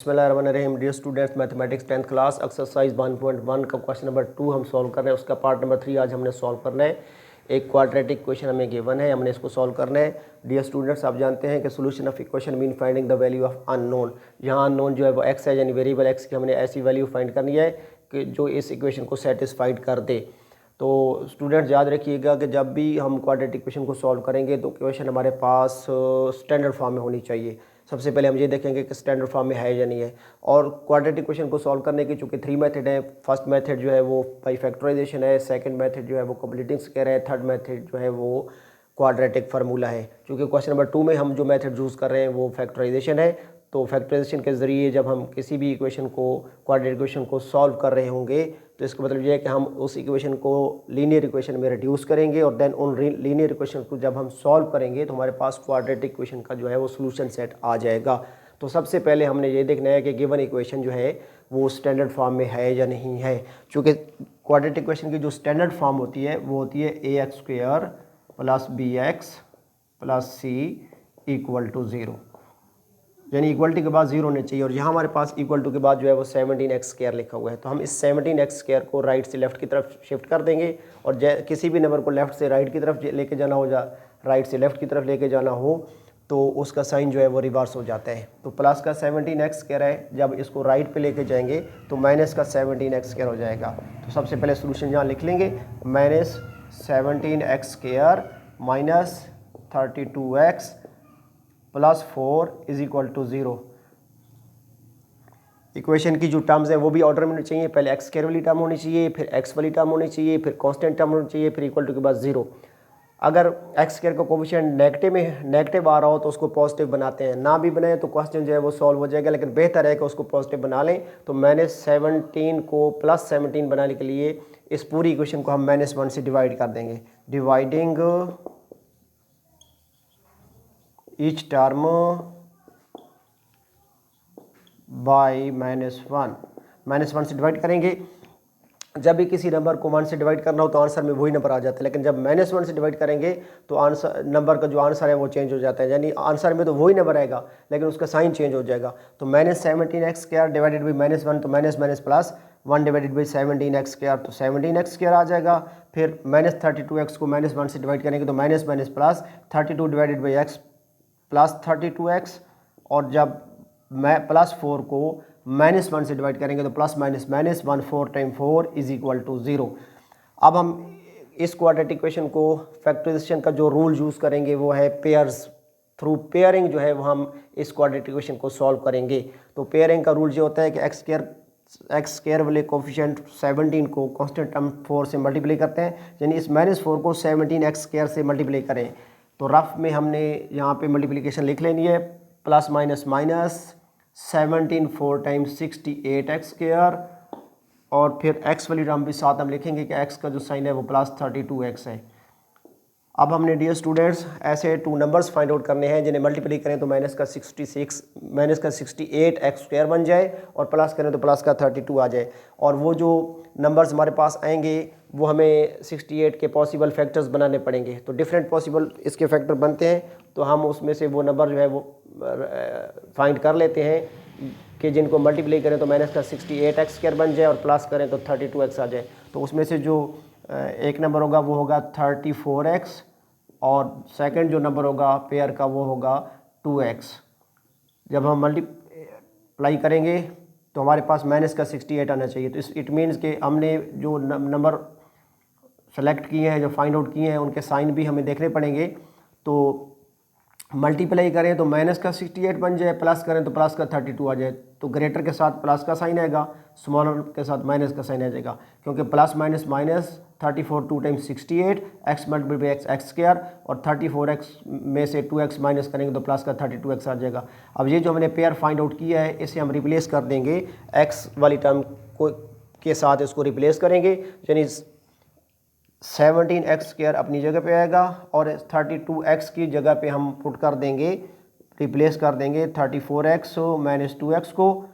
बिस्मिल्लाहिर्रहमानिर्रहीम। Dear students, mathematics 10th class exercise 1.1 का question number 2 हम सॉल्व कर रहे हैं। उसका पार्ट नंबर 3 आज हमने सॉल्व करना है। एक क्वाड्रेटिक क्वेश्चन हमें गिवन है, हमने इसको सॉल्व करना है। डियर स्टूडेंट्स, आप जानते हैं कि solution of equation mean finding the value of unknown. यहाँ अननोन जो है वो एक्स है, यानी वेरिएबल एक्स की हमने ऐसी वैल्यू फाइंड करनी है कि जो इस इक्वेशन को सेटिस्फाइड कर दे। तो स्टूडेंट्स याद रखिएगा कि जब भी हम क्वाड्रेटिक इक्वेशन को सॉल्व करेंगे तो क्वेश्चन हमारे पास स्टैंडर्ड फॉर्म में होनी चाहिए। सबसे पहले हम ये देखेंगे कि स्टैंडर्ड फॉर्म में है या नहीं है। और क्वाड्रेटिक इक्वेशन को सॉल्व करने की चूँकि 3 मेथड है। फर्स्ट मेथड जो है वो बाई फैक्टराइजेशन है, सेकंड मेथड जो है वो कंप्लीटिंग स्क्वायर है, थर्ड मेथड जो है वो क्वाड्रेटिक फार्मूला है। चूँकि क्वेश्चन नंबर 2 में हम जो मेथड यूज़ कर रहे हैं वो फैक्टराइजेशन है, तो फैक्टराइजेशन के ज़रिए जब हम किसी भी इक्वेशन को क्वाड्रेटिक इक्वेशन को सॉल्व कर रहे होंगे तो इसका मतलब ये है कि हम उस इक्वेशन को लीनियर इक्वेशन में रिड्यूस करेंगे और देन उन लीनियर इक्वेशन को जब हम सॉल्व करेंगे तो हमारे पास क्वाड्रेटिक इक्वेशन का जो है वो सोल्यूशन सेट आ जाएगा। तो सबसे पहले हमने ये देखना है कि गिवन इक्वेशन जो है वो स्टैंडर्ड फॉर्म में है या नहीं है। चूँकि क्वाड्रेटिक इक्वेशन की जो स्टैंडर्ड फॉर्म होती है वो होती है ax² plus bx plus c equal to 0, यानी इक्वलिटी के बाद 0 होने चाहिए। और यहाँ हमारे पास इक्वल टू के बाद जो है वो 17x² लिखा हुआ है, तो हम इस 17x² को राइट से लेफ्ट की तरफ शिफ्ट कर देंगे और किसी भी नंबर को लेफ्ट से राइट की तरफ लेके जाना हो, राइट से लेफ्ट की तरफ लेके जाना हो तो उसका साइन जो है वो रिवर्स हो जाता है। तो प्लस का 17x² है, जब इसको राइट पे लेके जाएंगे तो माइनस का 17x² हो जाएगा। तो सबसे पहले सोल्यूशन यहाँ लिख लेंगे, -17x² minus 32x plus 4 is equal to 0। Equation की जो टर्म्स है वो भी ऑर्डर में होनी चाहिए। पहले x² वाली टर्म होनी चाहिए, फिर x वाली टर्म होनी चाहिए, फिर कांस्टेंट टर्म होनी चाहिए, फिर इक्वल टू के बाद 0। अगर x² का कोफिशिएंट नेगेटिव आ रहा हो तो उसको पॉजिटिव बनाते हैं, ना भी बनाए तो क्वेश्चन जो है वो सॉल्व हो जाएगा। लेकिन बेहतर है कि उसको पॉजिटिव बना लें। तो -17 को +17 बनाने के लिए इस पूरी इक्वेशन को हम -1 से डिवाइड कर देंगे। डिवाइडिंग ईच टर्म बाई -1 से डिवाइड करेंगे। जब भी किसी नंबर को 1 से डिवाइड करना हो तो आंसर में वही नंबर आ जाता है, लेकिन जब -1 से डिवाइड करेंगे तो आंसर नंबर का जो आंसर है वो चेंज हो जाता है, यानी आंसर में तो वही नंबर आएगा लेकिन उसका साइन चेंज हो जाएगा। तो -17x² डिवाइडेड बाई -1 तो minus plus 1 divided by 17x² तो 17x² आ जाएगा। फिर -32x को -1 से डिवाइड करेंगे तो minus plus 32 divided by x plus 32x, और जब मैं +4 को -1 से डिवाइड करेंगे तो +- 1 4 टाइम 4 इज इक्वल टू 0। अब हम इस क्वाड्रेटिक इक्वेशन को फैक्टराइजेशन का जो रूल यूज़ करेंगे वो है पेयर्स। थ्रू पेयरिंग जो है वो हम इस क्वाड्रेटिक इक्वेशन को सॉल्व करेंगे। तो पेयरिंग का रूल ये होता है कि x² वाले कोफिशिएंट 17 को कांस्टेंट टर्म 4 से मल्टीप्लाई करते हैं, यानी इस -4 को 17x² से मल्टीप्लाई करें। तो रफ में हमने यहाँ पे मल्टीप्लिकेशन लिख लेनी है, +- 17 4 टाइम्स 68x², और फिर x वाली टर्म भी साथ हम लिखेंगे कि x का जो साइन है वो +32x है। अब हमने डियर स्टूडेंट्स ऐसे 2 नंबर्स फाइंड आउट करने हैं जिन्हें मल्टीप्लाई करें तो -68x² बन जाए और प्लस करें तो प्लस का 32 आ जाए। और वो जो नंबर्स हमारे पास आएंगे वो हमें 68 के पॉसिबल फैक्टर्स बनाने पड़ेंगे। तो डिफरेंट पॉसिबल इसके फैक्टर बनते हैं, तो हम उसमें से वो नंबर जो है वो फाइंड कर लेते हैं कि जिनको मल्टीप्लाई करें तो -68x² बन जाए और प्लस करें तो 32x आ जाए। तो उसमें से जो एक नंबर होगा वो होगा 34x, और सेकंड जो नंबर होगा पेयर का वो होगा 2x। जब हम मल्टीप्लाई करेंगे तो हमारे पास -68 आना चाहिए। तो इट मीन्स कि हमने जो नंबर सेलेक्ट किए हैं, जो फाइंड आउट किए हैं, उनके साइन भी हमें देखने पड़ेंगे। तो मल्टीप्लाई करें तो -68 बन जाए, प्लस करें तो प्लस का 32 आ जाए। तो ग्रेटर के साथ प्लस का साइन आएगा, स्मॉलर के साथ माइनस का साइन आ जाएगा, क्योंकि plus minus minus 34 2 times 68 x multiply by x² और 34x में से 2x माइनस करेंगे तो प्लस का 32x आ जाएगा। अब ये जो हमने पेयर फाइंड आउट किया है इसे हम रिप्लेस कर देंगे x वाली टर्म को के साथ, इसको रिप्लेस करेंगे, यानी 17x² अपनी जगह पे आएगा और 32x की जगह पे हम पुट कर देंगे, रिप्लेस कर देंगे 34x -2x को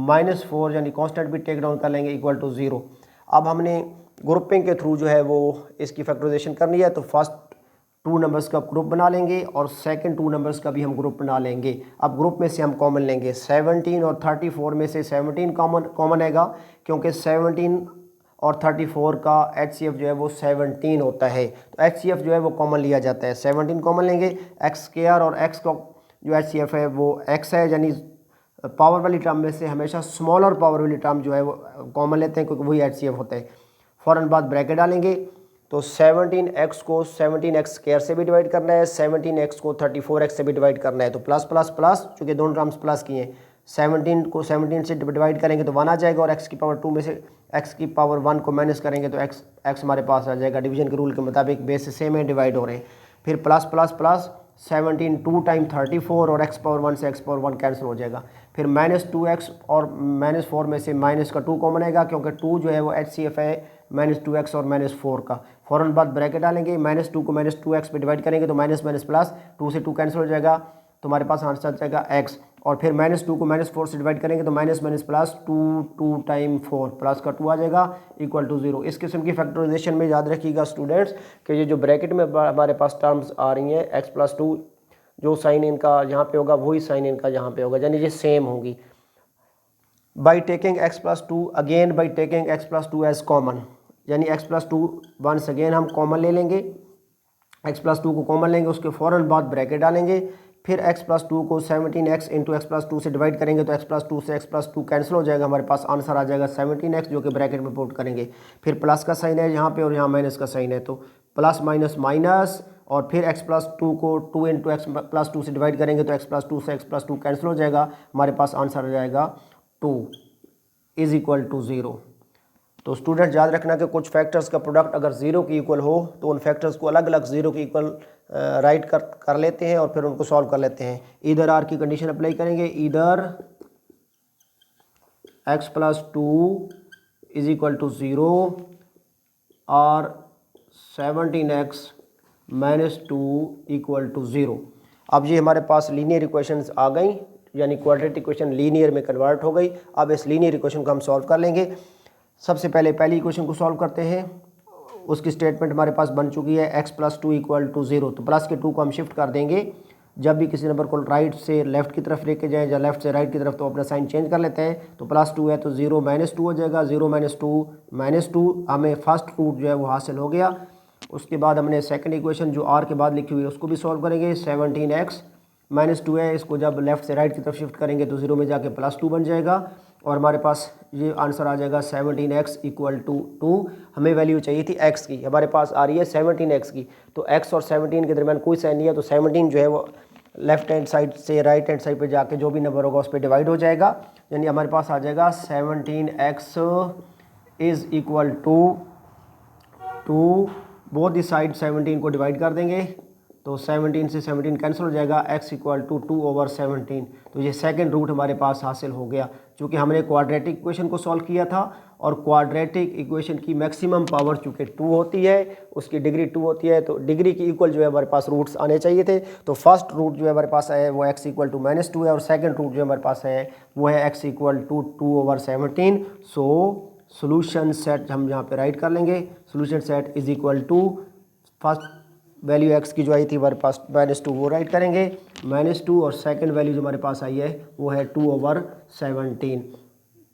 -4, यानी कांस्टेंट भी टेक डाउन कर लेंगे इक्वल टू 0। अब हमने ग्रुपिंग के थ्रू जो है वो इसकी फैक्टराइजेशन करनी है। तो फर्स्ट 2 नंबर्स का ग्रुप बना लेंगे और सेकंड 2 नंबर्स का भी हम ग्रुप बना लेंगे। अब ग्रुप में से हम कॉमन लेंगे 17 और 34 में से 17 कॉमन आएगा, क्योंकि 17 और 34 का HCF जो है वो 17 होता है, तो HCF जो है वो कॉमन लिया जाता है। 17 कॉमन लेंगे, एक्स स्क्वायर और एक्स का जो HCF है वो x है, यानी पावर वाली टर्म में से हमेशा स्मॉलर पावर वाली टर्म जो है वो कॉमन लेते हैं, क्योंकि वही HCF होता है। फ़ौरन बाद ब्रैकेट डालेंगे, तो 17x को 17x स्क्वायर से भी डिवाइड करना है, 17x को 34x से भी डिवाइड करना है, तो प्लस प्लस प्लस, चूँकि दोनों टर्म्स प्लस की हैं, 17 को 17 से डिवाइड करेंगे तो 1 आ जाएगा, और x की पावर 2 में से x की पावर 1 को माइनस करेंगे तो x हमारे पास आ जाएगा। डिवीजन के रूल के मुताबिक बेस सेम है, डिवाइड हो रहे हैं। फिर प्लस प्लस प्लस 17 2 टाइम 34 और x पावर 1 से x पावर 1 कैंसिल हो जाएगा। फिर -2x और -4 में से माइनस का 2 कॉमन आएगा, क्योंकि 2 जो है वो HCF है -2x और -4 का। फ़ौरन बाद ब्रैकेट डालेंगे, -2 को -2x पे डिवाइड करेंगे तो माइनस माइनस प्लस, 2 से 2 कैंसिल हो जाएगा, तो हमारे पास आंसर आ जाएगा x। और फिर -2 को -4 से डिवाइड करेंगे तो minus minus plus 2 time 4, plus का 2 आ जाएगा इक्वल टू 0। इस किस्म की फैक्टराइजेशन में याद रखिएगा स्टूडेंट्स कि ये जो ब्रैकेट में हमारे पास टर्म्स आ रही हैं x+2, जो साइन इनका यहाँ पे होगा वही साइन इनका यहाँ पे होगा, यानी ये सेम होंगी। By taking x+2 again, by taking x+2 as common, यानी x+2 वंस अगेन हम कॉमन ले लेंगे, x+2 को कॉमन लेंगे, उसके फ़ौरन बाद ब्रैकेट डालेंगे। फिर x+2 को 17x इंटू x+2 से डिवाइड करेंगे तो x+2 से x+2 कैंसिल हो जाएगा, हमारे पास आंसर आ जाएगा 17x, जो कि ब्रैकेट में पुट करेंगे। फिर प्लस का साइन है यहाँ पे और यहाँ माइनस का साइन है, तो प्लस माइनस माइनस, और फिर x+2 को 2 इंटू x+2 से डिवाइड करेंगे तो x+2 से x+2 कैंसिल हो जाएगा, हमारे पास आंसर आ जाएगा 2 इज़ इक्वल टू 0। तो स्टूडेंट याद रखना कि कुछ फैक्टर्स का प्रोडक्ट अगर 0 के इक्वल हो तो उन फैक्टर्स को अलग अलग 0 के इक्वल राइट कर लेते हैं और फिर उनको सॉल्व कर लेते हैं। इधर आर की कंडीशन अप्लाई करेंगे, इधर x+2 इज इक्वल टू 0 और 17x -2 इक्वल टू 0। अब ये हमारे पास लीनियर इक्वेशंस आ गई, यानी क्वाड्रेटिक इक्वेशन लीनियर में कन्वर्ट हो गई। अब इस लीनियर इक्वेशन को हम सॉल्व कर लेंगे। सबसे पहले पहली इक्वेशन को सॉल्व करते हैं, उसकी स्टेटमेंट हमारे पास बन चुकी है x+2 इक्वल टू 0, तो प्लस के 2 को हम शिफ्ट कर देंगे। जब भी किसी नंबर को राइट से लेफ़्ट की तरफ लेके जाएं या लेफ़्ट से राइट की तरफ, तो अपना साइन चेंज कर लेते हैं। तो +2 है तो 0 -2 हो जाएगा, 0 -2 हमें फर्स्ट रूट जो है वो हासिल हो गया। उसके बाद हमने सेकंड इक्वेशन जो r के बाद लिखी हुई है उसको भी सॉल्व करेंगे। 17x -2 है, इसको जब लेफ़्ट से राइट की तरफ शिफ्ट करेंगे तो 0 में जाके +2 बन जाएगा और हमारे पास ये आंसर आ जाएगा 17x इक्वल टू 2। हमें वैल्यू चाहिए थी x की, हमारे पास आ रही है 17x की, तो x और 17 के दरमियान कोई साइन नहीं है, तो 17 जो है वो लेफ्ट हैंड साइड से राइट हैंड साइड पे जाके जो भी नंबर होगा उस पर डिवाइड हो जाएगा, यानी हमारे पास आ जाएगा 17x is equal to 2, both इस साइड 17 को डिवाइड कर देंगे तो 17 से 17 कैंसिल हो जाएगा, x इक्वल टू 2/17। तो ये सेकंड रूट हमारे पास हासिल हो गया। चूँकि हमने क्वाड्रेटिक इक्वेशन को सॉल्व किया था और क्वाड्रेटिक इक्वेशन की मैक्सिमम पावर चूँकि 2 होती है, उसकी डिग्री 2 होती है, तो डिग्री की इक्वल जो है हमारे पास रूट्स आने चाहिए थे। तो फर्स्ट रूट जो है हमारे पास है वो x इक्वल टू -2 है और सेकेंड रूट जो हमारे पास है वो है x equal to 2/17। So solution set हम यहाँ पे राइट कर लेंगे, solution set is equal to first value x की जो आई थी हमारे पास -2 वो राइट करेंगे, -2 और सेकंड वैल्यू जो हमारे पास आई है वो है 2/17।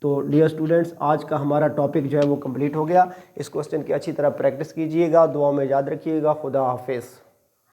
तो डियर स्टूडेंट्स, आज का हमारा टॉपिक जो है वो कंप्लीट हो गया। इस क्वेश्चन की अच्छी तरह प्रैक्टिस कीजिएगा, दुआ में याद रखिएगा। खुदा हाफिज़।